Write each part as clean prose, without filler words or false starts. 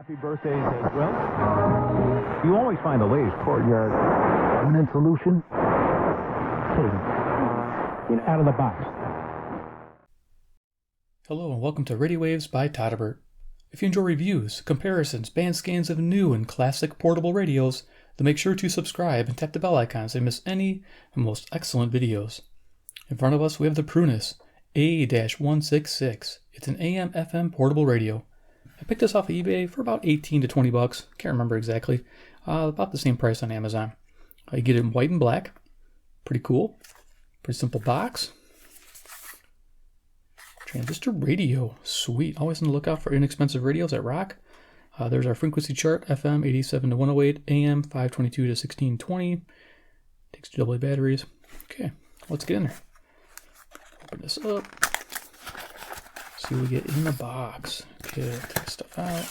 Happy birthdays as well. You always find the latest courtyard permanent solution. Out of the box. Hello and welcome to Radio Waves by todderbert. If you enjoy reviews, comparisons, band scans of new and classic portable radios, then make sure to subscribe and tap the bell icon so you miss any and most excellent videos. In front of us we have the Prunus A-166. It's an AM FM portable radio. I picked this off of eBay for about 18 to 20 bucks. Can't remember exactly. About the same price on Amazon. You get it in white and black. Pretty cool. Pretty simple box. Transistor radio. Sweet. Always on the lookout for inexpensive radios that rock. There's our frequency chart. FM 87 to 108. AM 522 to 1620. Takes 2 AA batteries. Okay. Let's get in there. Open this up. See what we get in the box. Okay, take stuff out.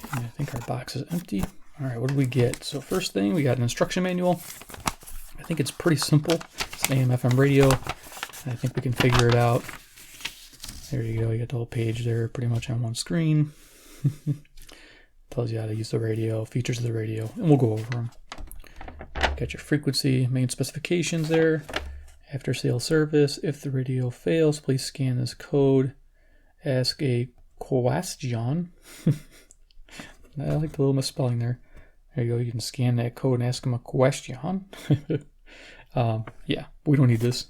Okay, I think our box is empty. All right, what do we get? So first thing, we got an instruction manual. I think it's pretty simple. It's an AM FM radio. I think we can figure it out. There you go. You got the whole page there pretty much on one screen. Tells you how to use the radio, features of the radio, and we'll go over them. Got your frequency, main specifications there. After sale service, if the radio fails, please scan this code. Ask a question. I like the little misspelling there. There you go. You can scan that code and ask them a question. Yeah, we don't need this.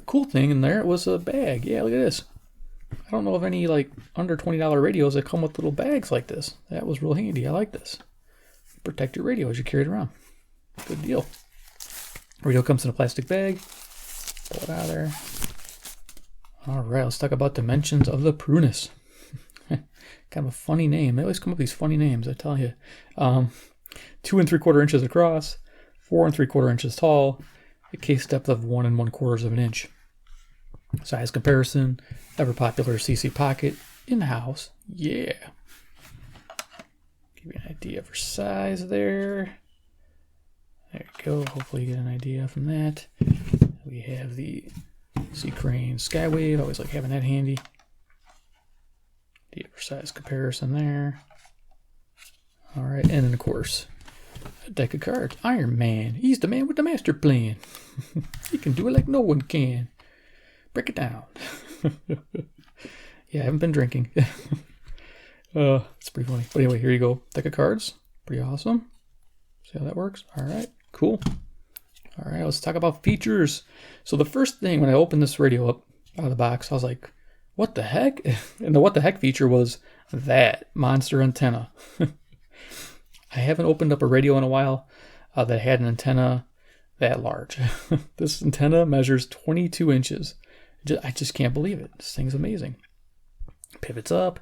Cool thing in there was a bag. Yeah, look at this. I don't know of any like under $20 radios that come with little bags like this. That was real handy. I like this. Protect your radio as you carry it around. Good deal. Radio comes in a plastic bag. Pull it out of there. All right, let's talk about dimensions of the Prunus. Kind of a funny name. They always come up with these funny names, I tell you. 2 3/4 inches across, 4 3/4 inches tall, a case depth of 1 1/4 inch. Size comparison, ever popular CC pocket in-house. Yeah. Give you an idea for size there. There you go. Hopefully you get an idea from that. We have the C-Crane Skywave. I always like having that handy. The size comparison there. All right, and then of course, a deck of cards. Iron Man. He's the man with the master plan. He can do it like no one can. Break it down. Yeah, I haven't been drinking. It's pretty funny. But anyway, here you go. Deck of cards. Pretty awesome. See how that works? All right. Cool. All right, let's talk about features. So the first thing when I opened this radio up out of the box, I was like, what the heck? And the what the heck feature was that monster antenna. I haven't opened up a radio in a while that had an antenna that large. This antenna measures 22 inches. I just can't believe it. This thing's amazing. Pivots up,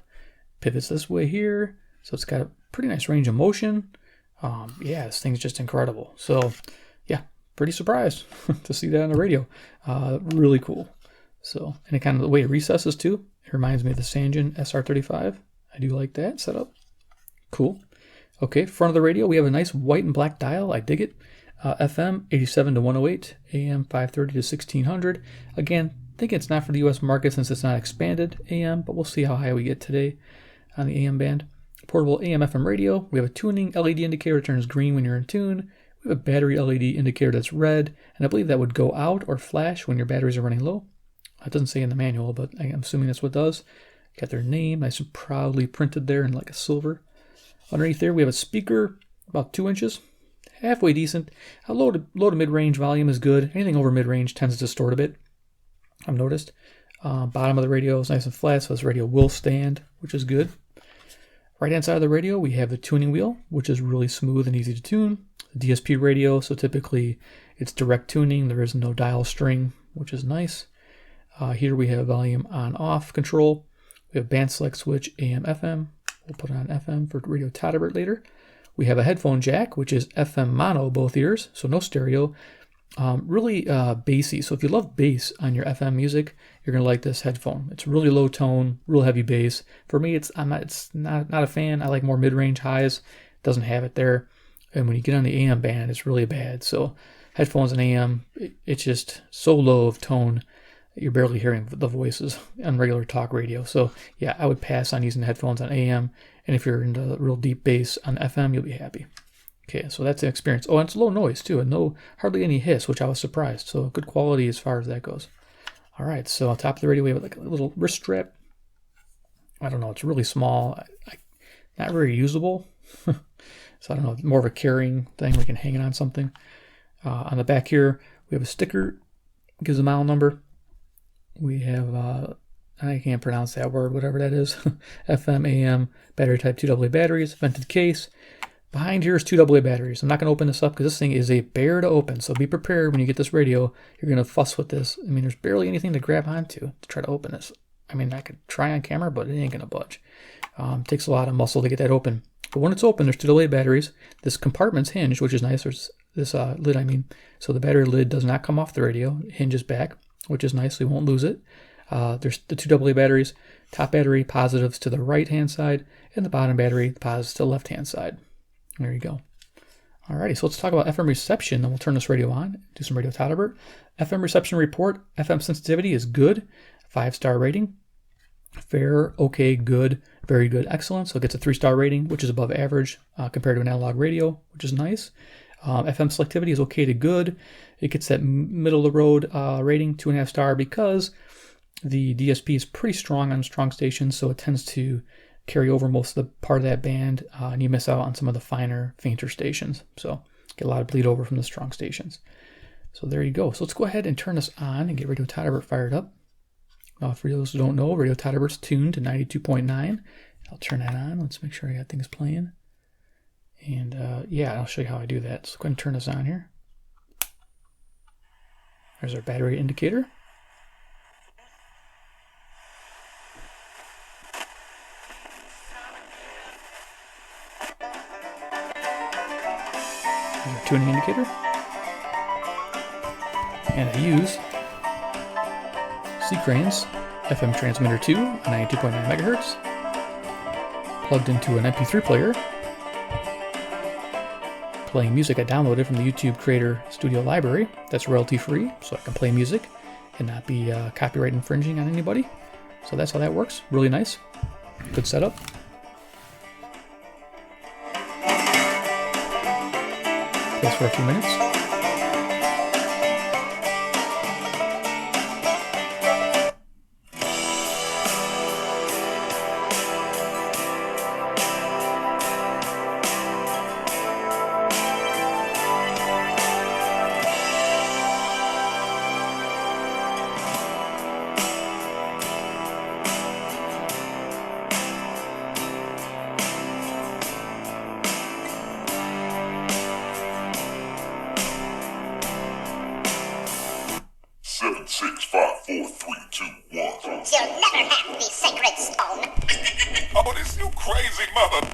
pivots this way here. So it's got a pretty nice range of motion. Yeah, this thing's just incredible. So, yeah, pretty surprised to see that on the radio. Really cool. So, and it kind of the way it recesses too. It reminds me of the Sanjin SR35. I do like that setup. Cool. Okay, front of the radio, we have a nice white and black dial. I dig it. FM 87 to 108, AM 530 to 1600. Again, I think it's not for the U.S. market since it's not expanded AM, but we'll see how high we get today on the AM band. Portable AM FM radio. We have a tuning LED indicator that turns green when you're in tune. We have a battery LED indicator that's red, and I believe that would go out or flash when your batteries are running low. It doesn't say in the manual, but I'm assuming that's what it does. Got their name nice and proudly printed there in like a silver. Underneath there, we have a speaker about 2 inches, halfway decent. Low to mid-range volume is good. Anything over mid-range tends to distort a bit, I've noticed. Bottom of the radio is nice and flat, so this radio will stand, which is good. Right-hand side of the radio, we have the tuning wheel, which is really smooth and easy to tune. The DSP radio, so typically it's direct tuning. There is no dial string, which is nice. Here we have volume on-off control. We have band select switch AM FM. We'll put it on FM for radio todderbert later. We have a headphone jack, which is FM mono, both ears, so no stereo. Really bassy. So if you love bass on your FM music, you're gonna like this headphone. It's really low tone, real heavy bass. For me, it's not a fan. I like more mid-range highs. It doesn't have it there. And when you get on the AM band, it's really bad. So headphones and AM, it's just so low of tone you're barely hearing the voices on regular talk radio. So yeah, I would pass on using the headphones on AM. And if you're into real deep bass on FM, you'll be happy. Okay, so that's the experience. Oh, and it's low noise too, and hardly any hiss, which I was surprised. So good quality as far as that goes. All right, so on top of the radio, we have like a little wrist strap. I don't know, it's really small, not very usable. So I don't know, more of a carrying thing. We can hang it on something. On the back here, we have a sticker, gives a model number. We have, I can't pronounce that word, whatever that is. FM, AM, battery type 2 AA batteries, vented case. Behind here is 2 AA batteries. I'm not going to open this up because this thing is a bear to open. So be prepared when you get this radio. You're going to fuss with this. I mean, there's barely anything to grab onto to try to open this. I mean, I could try on camera, but it ain't going to budge. Takes a lot of muscle to get that open. But when it's open, there's 2 AA batteries. This compartment's hinged, which is nice. There's this lid, I mean. So the battery lid does not come off the radio. It hinges back, which is nice. So you won't lose it. There's the 2 AA batteries. Top battery, positives to the right-hand side. And the bottom battery, positives to the left-hand side. There you go. Alrighty, so let's talk about FM reception. Then we'll turn this radio on, do some radio todderbert. FM reception report. FM sensitivity is good. 5-star rating. Fair, okay, good, very good, excellent. So it gets a 3-star rating, which is above average compared to an analog radio, which is nice. FM selectivity is okay to good. It gets that middle of the road rating, 2.5 star, because the DSP is pretty strong on strong stations, so it tends to carry over most of the part of that band, and you miss out on some of the finer, fainter stations. So get a lot of bleed over from the strong stations. So there you go. So let's go ahead and turn this on and get Radio Todderbert fired up. For those who don't know, Radio Todderbert's tuned to 92.9. I'll turn that on. Let's make sure I got things playing. And yeah, I'll show you how I do that. So go ahead and turn this on here. There's our battery indicator. There's our tuning indicator. And I use C-Crane's FM transmitter 2 on 92.9 megahertz, plugged into an MP3 player, playing music I downloaded from the YouTube Creator Studio library. That's royalty free, so I can play music and not be copyright infringing on anybody. So that's how that works. Really nice. Good setup. Plays for a few minutes. You'll never have the sacred stone. Oh, this you crazy mother.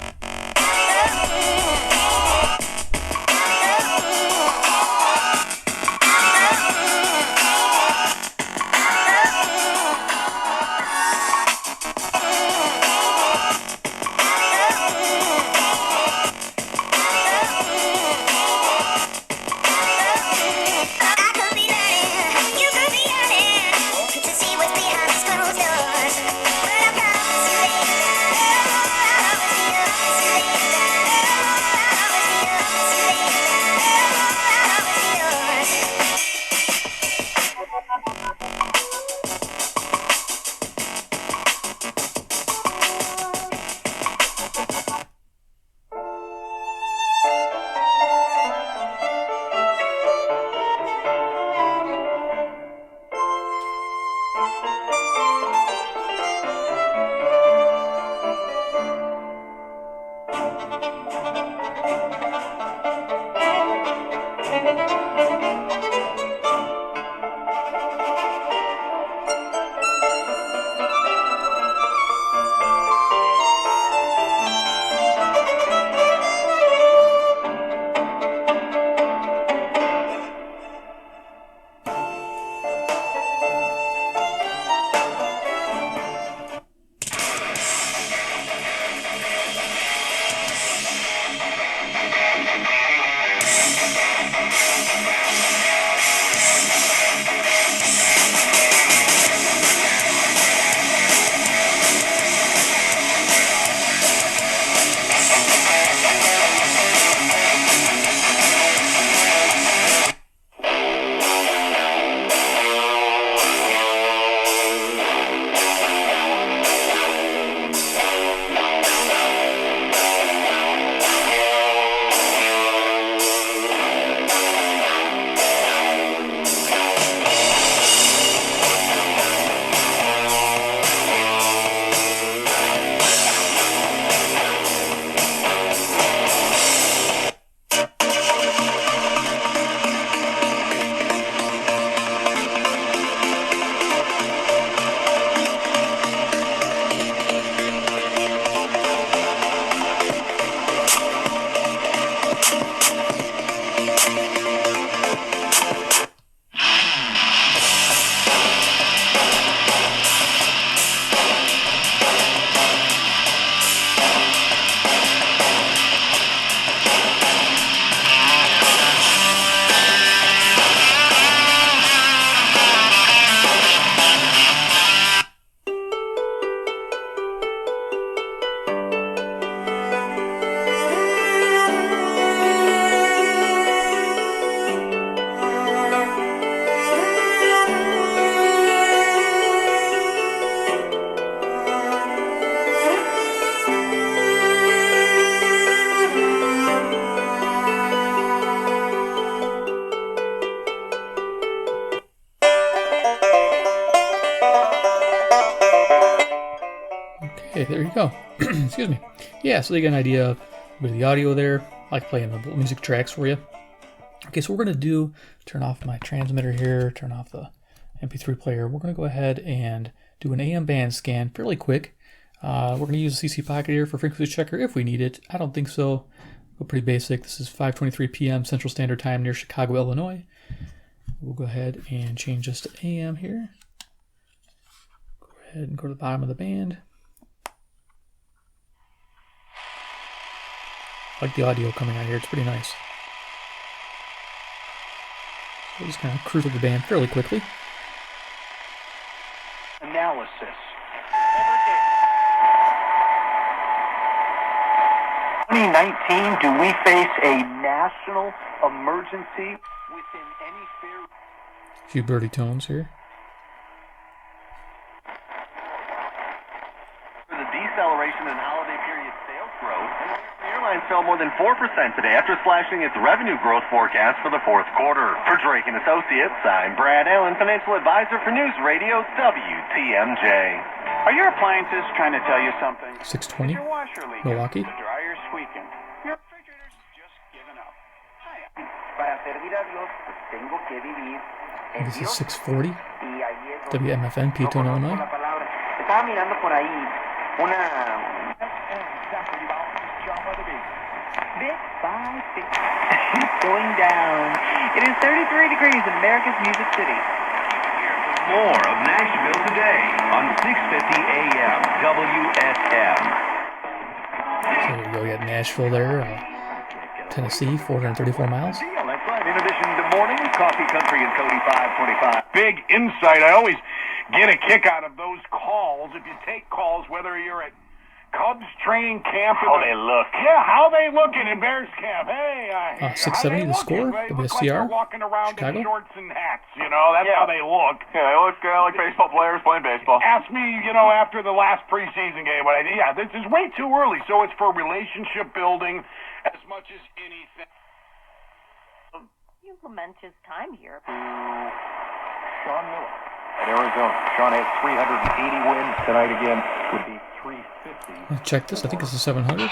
there you go. Excuse me. Yeah, so you get an idea with the audio there. I like playing the music tracks for you. Okay, so we're going to do, turn off my transmitter here, turn off the MP3 player. We're going to go ahead and do an AM band scan fairly quick. We're going to use the CC Pocket here for frequency checker if we need it. I don't think so. Go pretty basic. This is 5:23 p.m. Central Standard Time near Chicago, Illinois. We'll go ahead and change this to AM here. Go ahead and go to the bottom of the band. I like the audio coming out here. It's pretty nice. So we're just going to cruise with the band fairly quickly. Analysis. 2019, do we face a national emergency within any fair... A few birdie tones here. For the deceleration in holiday period sales growth, the airline fell more than 4% today after slashing its revenue growth forecast for the fourth quarter. For Drake and Associates, I'm Brad Allen, financial advisor for News Radio WTMJ. Are your appliances trying to tell you something? 620, Your washer leaking? Milwaukee. The dryer's squeaking? Your refrigerator's just giving up? Hi, Para servir a Dios, pues tengo que vivir. This is 640, Y ahí es donde WMFN, Pito, no conozco Illinois. la palabra. Estaba mirando por ahí una... Bit by bit. Going down. It is 33 degrees in America's Music City. More of Nashville today on 650 AM WSM. So there you go, you got Nashville there, Tennessee, 434 miles. That's right. In addition to morning, Coffee Country and Cody 525. Big insight. I always get a kick out of those calls. If you take calls, whether you're at Cubs training camp. How they look. Yeah, how they looking in Bears camp. Hey, 670 the score, They look like WSCR, they're walking around Chicago. in shorts and hats. You know, that's how they look. Yeah, they look like baseball players playing baseball. Ask me, after the last preseason game, this is way too early. So it's for relationship building as much as anything. You lament his time here. Sean Miller at Arizona. Sean has 380 wins tonight again. Would be 350. Let's check this. I think this is 700.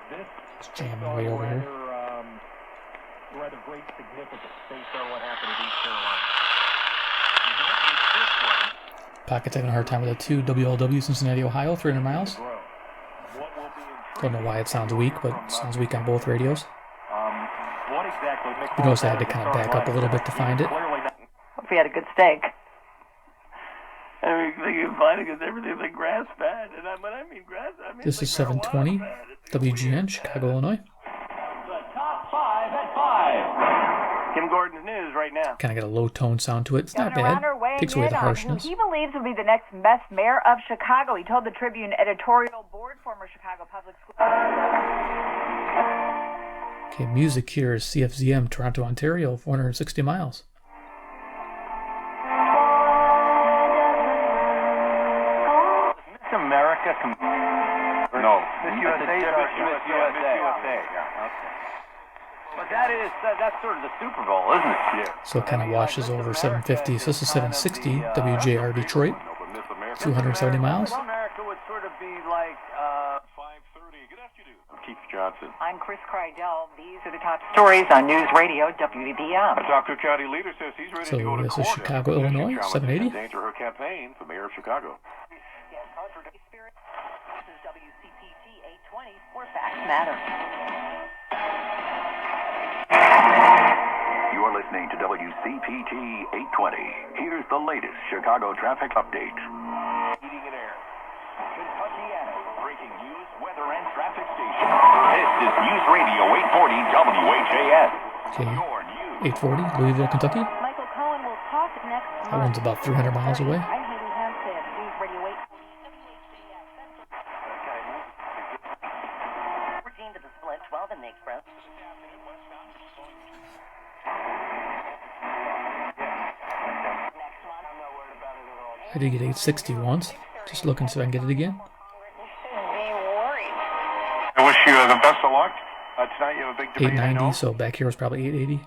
Let's jam my way over here. Rather great significance based on what happened at East Carolina. Pocket's having a hard time with a 2 WLW, Cincinnati, Ohio, 300 miles. Don't know why it sounds weak, but it sounds weak on both radios. What exactly? You notice I had to kind of back up a little bit to find it. If we had a good steak. Everything you find because everything's like grass fed. And when I mean grass, I mean This is 720, WGN, Chicago, Illinois. The top 5 at 5. Kim Gordon's news right now. Kind of got a low tone sound to it. It's not Governor bad. Rauner weighing Takes away in the on harshness. who he believes will be the next best mayor of Chicago. He told the Tribune editorial board, former Chicago Public School. Okay, music here is CFZM, Toronto, Ontario, 460 miles. Miss America. No. Miss USA. Miss USA. Yeah, okay. But that's sort of the Super Bowl, isn't it? Yeah. So it kind of washes over 750. So this is 760, WJR Detroit, 270 miles. America would sort of be like 5:30. Good afternoon. Keith Johnson. I'm Chris Kreidel. These are the top stories on News Radio WBM. A Dr. County leader says he's ready So to go to this court. is Chicago, Illinois, 780. Endanger her campaign for mayor of Chicago. This is WCPT 820, where facts matter. You are listening to WCPT 820. Here's the latest Chicago traffic update. heating and air. Kentuckiana, breaking news, weather, and traffic station. This is News Radio 840 WHAS. Okay, 840, Louisville, Kentucky. Michael Cohen will talk next month. That one's about 300 miles away. I'm Haley Hampton, News Radio 8. 14 to the split, 12 in the express. I did get 860 once. Just looking so I can get it again. I wish you the best of luck. Tonight you have a big debate. 890, so back here was probably 880.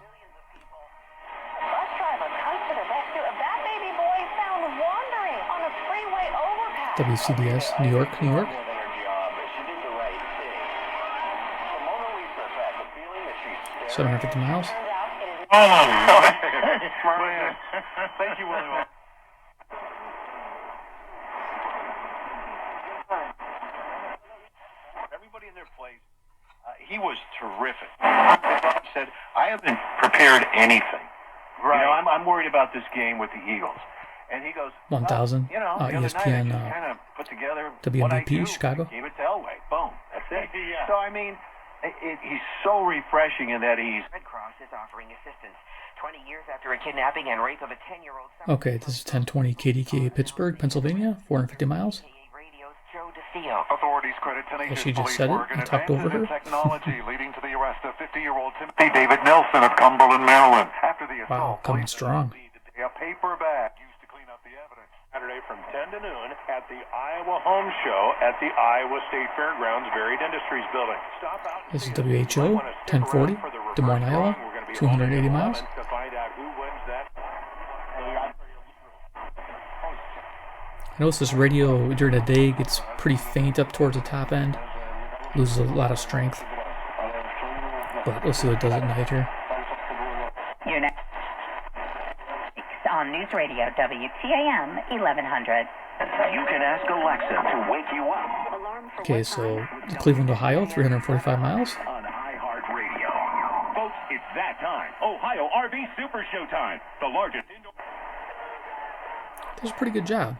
WCBS, New York, New York. 750 miles. Thank you, Willie. Everybody in their place. He was terrific. He said, I haven't prepared anything. Right. You know, I'm worried about this game with the Eagles. And he goes, 1000, you know, the other ESPN, night I just kind of put together WMVP, what I do, Chicago. Gave it to Elway. Boom. That's it. Yeah. So, I mean, he's so refreshing in that he's... Red Cross is offering assistance 20 years after a kidnapping and rape of a 10-year-old... Okay, this is 1020 KDK, Pittsburgh, Pennsylvania, 450 miles. Authorities credit Tenacious She just Police said it work and and talked over advances her. in technology leading to the arrest of 50-year-old Timothy David Nelson of Cumberland, Maryland. After the assault, Wow, coming strong. a paper bag used to clean up the evidence. Saturday from 10 to noon at the Iowa Home Show at the Iowa State Fairgrounds Varied Industries Building. Stop out. This is WHO, 1040, Des Moines, Iowa, 280 miles. To find out who wins that. I notice this radio during the day gets pretty faint up towards the top end. Loses a lot of strength. But let's see what it does at night here. You're next on News Radio WTAM 1100. You can ask Alexa to wake you up. Okay, so Cleveland, Ohio, 345 miles. On iHeartRadio. Folks, it's that time. Ohio RV Super Show time. The largest indoor... Does a pretty good job.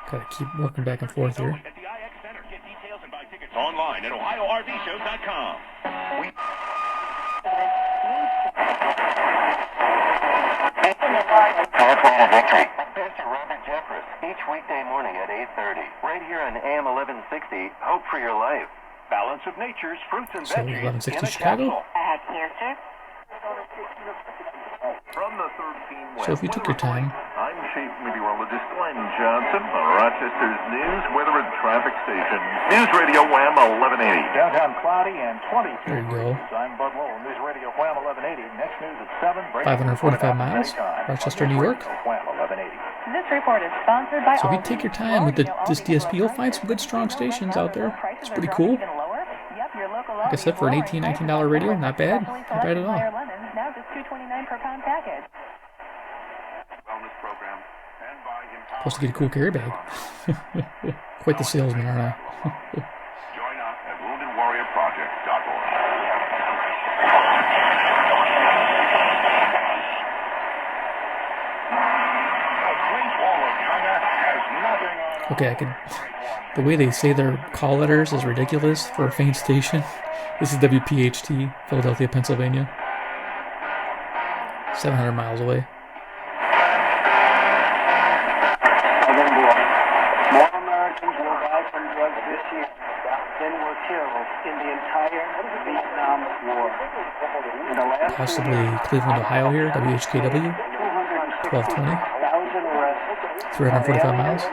Gotta keep working back and forth here. At the IX Center, get details and buy tickets online at OhioRVShow.com. California Victory. Pastor Robert Jeffress, each weekday morning at 8:30. Right here on AM 1160, Hope for Your Life. Balance of Nature's fruits and So veggies 1160 in a Chicago. capsule. I had cancer. From the 13 So if you took your time, I'm Chief Meteorologist Glenn Johnson, Rochester's News, Weather and Traffic Station. News Radio Wham 1180. Downtown cloudy and 22 there you go. degrees. I'm Bud Lowell, News Radio Wham 1180. Next news at 7. 545 miles, Rochester, New York. Wham 1180. This report is sponsored by So if you take your time with this DSP, you'll find some good strong stations out there. It's pretty cool. Like I said, for an $18, $19 radio, not bad. Not bad at all. Now just $2.29 per pound package. Wellness program and buy him Supposed to get a cool carry bag. Quite the salesman, aren't I? Join us at woundedwarriorproject.org. The Great Wall of China has nothing on Okay, I could. The way they say their call letters is ridiculous for a faint station. This is WPHT, Philadelphia, Pennsylvania. 700 miles away. More Americans will die from drugs this year than were killed in the entire Vietnam War. In the last Possibly Cleveland, Ohio here, WHKW. 1220. 345 miles.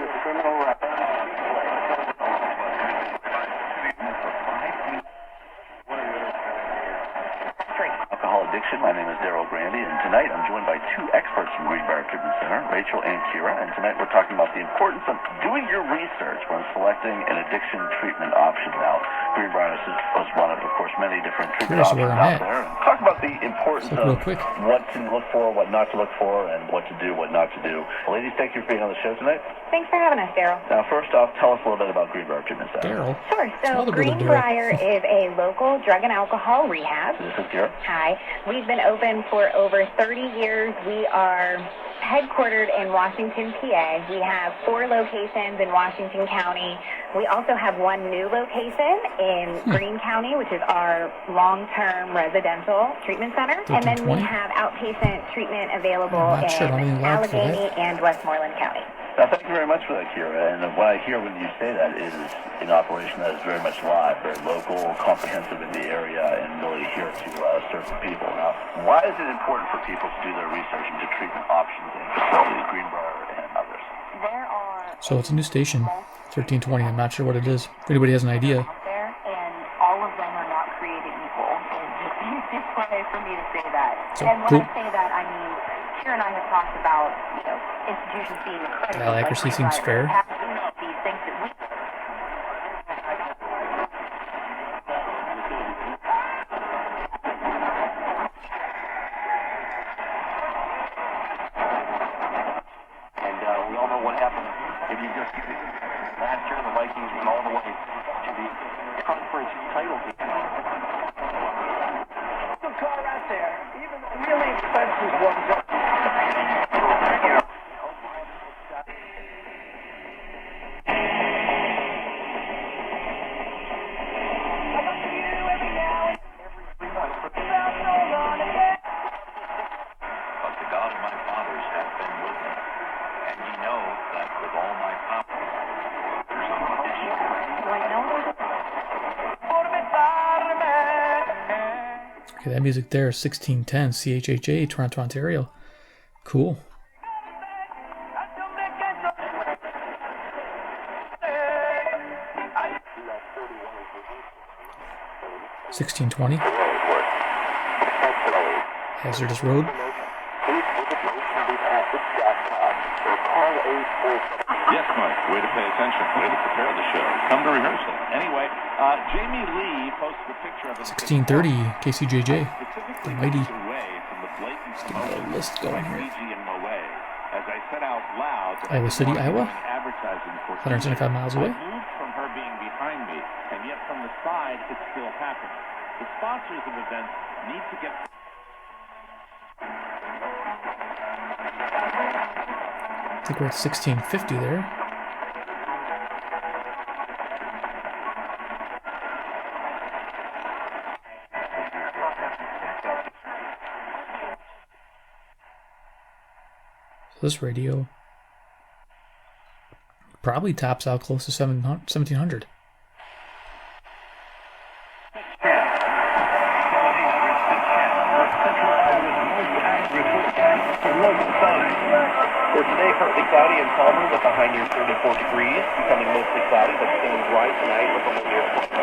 Alcohol addiction. My name is Daryl Grandy, and tonight I'm joined by two experts from Greenbrier Treatment Center, Rachel and Kira. And tonight we're talking about the importance of doing your research when selecting an addiction treatment option. Now, Greenbrier was one of course, many different treatment options out there. And talk about the importance of what to look for, what not to look for, and what to do, what not to do. Ladies, thank you for being on the show tonight. Thanks for having us, Daryl. Now, first off, tell us a little bit about Greenbrier Treatment Center. Daryl. Sure. So Greenbrier is a local drug and alcohol rehab. This is Kira. Hi. We've been open for over 30 years. We are headquartered in Washington, PA. We have 4 locations in Washington County. We also have one new location in Greene County, which is our long-term residential treatment center. And then we have outpatient treatment available in Allegheny and Westmoreland County. Now, thank you very much for that, Kira. And what I hear when you say that is an operation that is very much live, very local, comprehensive in the area, and really here to serve the people. Now, why is it important for people to do their research into treatment options in facilities, Greenbrier and others? There are... So it's a new station, 1320. I'm not sure what it is. If anybody has an idea. There, and all of them are not created equal. It's the easiest way for me to say that. So, and when I say that, I mean, Kira and I have talked about, institutions being accredited. Dial accuracy seems fair. These things that we we all know what happened. If you just last year, the Vikings went all the way to the conference title game. The car out there, even the really expensive ones are. But the God of my fathers hath been with me, and ye know that with all my power, Okay, that music there is 1610 CHHA, Toronto, Ontario. Cool. $16.20. Hazardous road. Yes, Mike. Way to pay attention. Way to prepare the show. Come to rehearsal. Anyway, Jamie Lee posted a picture of 1630 KCJJ. The mighty. Let's get a list going here. As I said out loud, Iowa City, Iowa. advertising for 175 miles away. I moved from her being behind me, and yet from the side, it still happens. The sponsors of events need to get. I think we're at 1650 there. So this radio probably tops out close to 1700. For today, partly cloudy and calmer with a high near 34 degrees, becoming mostly cloudy, but staying dry tonight with a low near 45.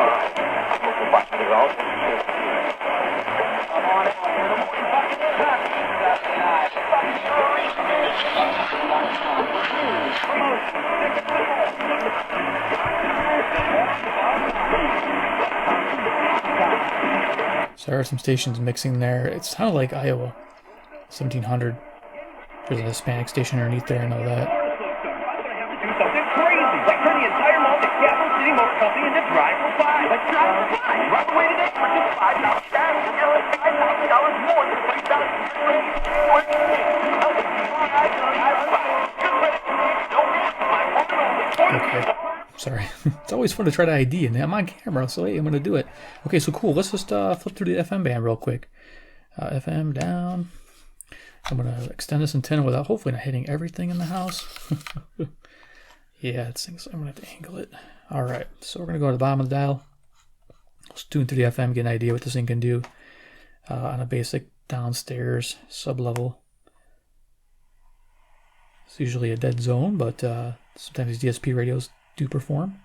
Local flash also. So there are some stations mixing there. It sounded like Iowa, 1700. There's a Hispanic station underneath there, I know that. Something crazy, like turn the entire mall to Capital City Motor Company into Drive for Five. Let's drive for five. Right away today for just $5,000 more than Okay, sorry. It's always fun to try to ID, and I'm on camera, so hey, I'm going to do it. Okay, so cool. Let's just flip through the FM band real quick. FM down. I'm going to extend this antenna without hopefully not hitting everything in the house. Yeah, it thinks I'm going to have to angle it. All right, so we're going to go to the bottom of the dial. Let's tune through the FM, get an idea what this thing can do on a basic downstairs sub-level. It's usually a dead zone, but sometimes these DSP radios do perform.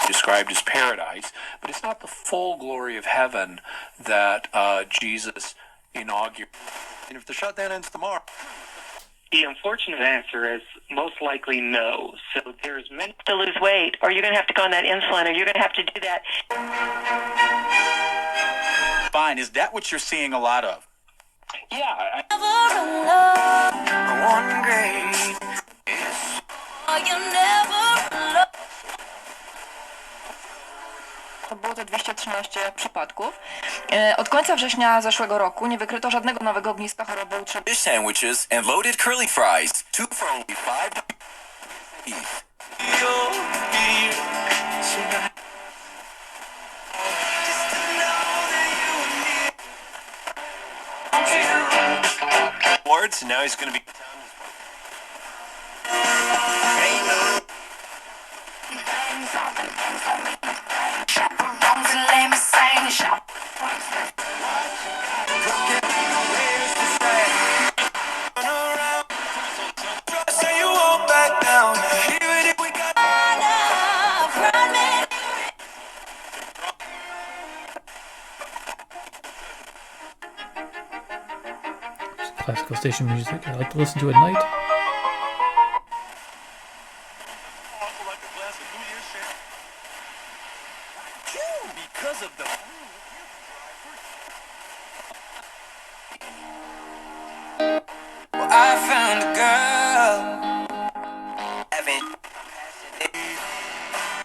Described as paradise, but it's not the full glory of heaven that Jesus inaugurated. And if the shutdown ends tomorrow, the unfortunate answer is most likely no. So there's many to lose weight, or you're going to have to go on that insulin, or you're going to have to do that. Fine, is that what you're seeing a lot of? Yeah. One great is you never love. To było te 213 przypadków. Od końca września zeszłego roku nie wykryto żadnego nowego ogniska choroby utrzępionej. Sandwiches and loaded curly fries, 2 for only $5. Awards, and now he's going to be. classical station music I like to listen to at night. Because of the well, I found a girl having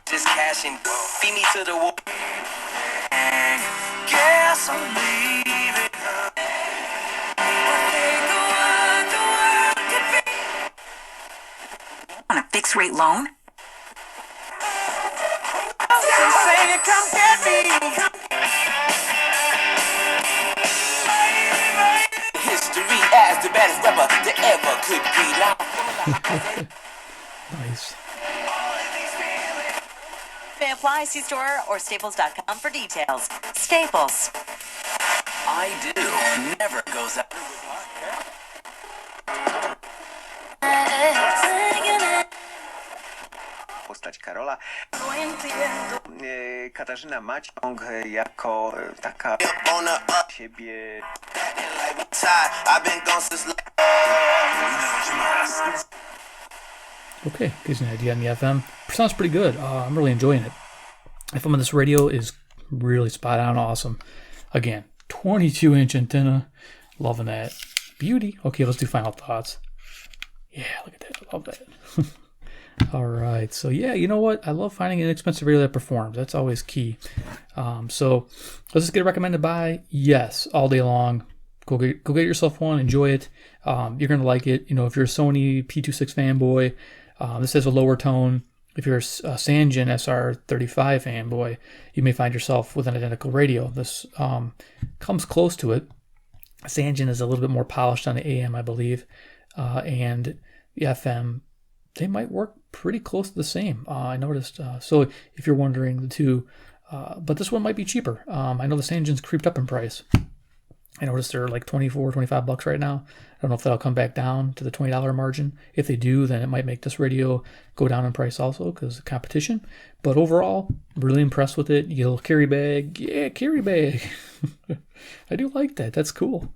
just cashing, feed me to the wall. Guess I'm leaving. On a fixed rate loan? Saying, come get me. History as the baddest rapper that ever could be. Nice. May apply, see store or staples.com for details. Staples. I do. Never goes out. Postać Karola. Katarzyna ma ciąg jako taka siebie. Okay, gives you an idea on the FM. Sounds pretty good. I'm really enjoying it. FM on this radio is really spot on awesome. Again, 22-inch antenna. Loving that. Beauty. Okay, let's do final thoughts. Yeah, look at that. I love that. All right. So, yeah, you know what? I love finding an inexpensive radio that performs. That's always key. So, let's just get a recommended buy. Yes, all day long. Go get yourself one. Enjoy it. You're going to like it. You know, if you're a Sony P26 fanboy, this has a lower tone. If you're a Sangen SR35 fanboy, you may find yourself with an identical radio. This comes close to it. Sangen is a little bit more polished on the AM, I believe. And the FM, they might work pretty close to the same. I noticed. So if you're wondering the two, but this one might be cheaper. I know the Sangen's creeped up in price. I noticed they're like $24-25 right now. I don't know if that'll come back down to the $20 margin. If they do, then it might make this radio go down in price also because of competition. But overall, really impressed with it. You get a little carry bag. Yeah, carry bag. I do like that. That's cool.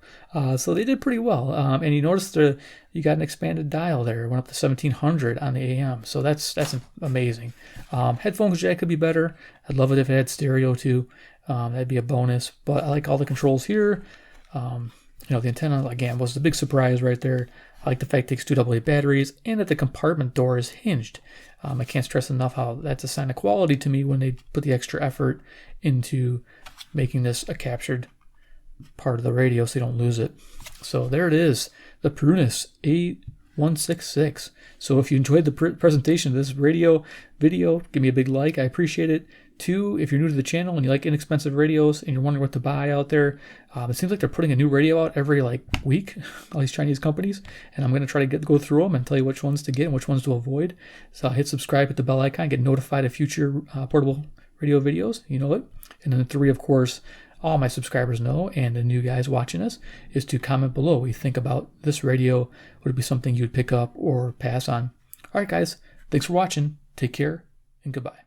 So they did pretty well. And you notice you got an expanded dial there. It went up to 1700 on the AM. So that's amazing. Headphones jack could be better. I'd love it if it had stereo too. That'd be a bonus. But I like all the controls here. The antenna, again, was the big surprise right there. I like the fact it takes 2 AA batteries and that the compartment door is hinged. I can't stress enough how that's a sign of quality to me when they put the extra effort into making this a captured part of the radio so you don't lose it. So there it is, the Prunus A-166. So if you enjoyed the presentation of this radio video, give me a big like. I appreciate it. 2, if you're new to the channel and you like inexpensive radios and you're wondering what to buy out there, it seems like they're putting a new radio out every week, all these Chinese companies, and I'm going to try to go through them and tell you which ones to get and which ones to avoid. So hit subscribe, hit the bell icon, get notified of future portable radio videos, you know it. And then 3, of course, all my subscribers know, and the new guys watching us, is to comment below what you think about this radio. Would it be something you'd pick up or pass on? All right, guys, thanks for watching. Take care and goodbye.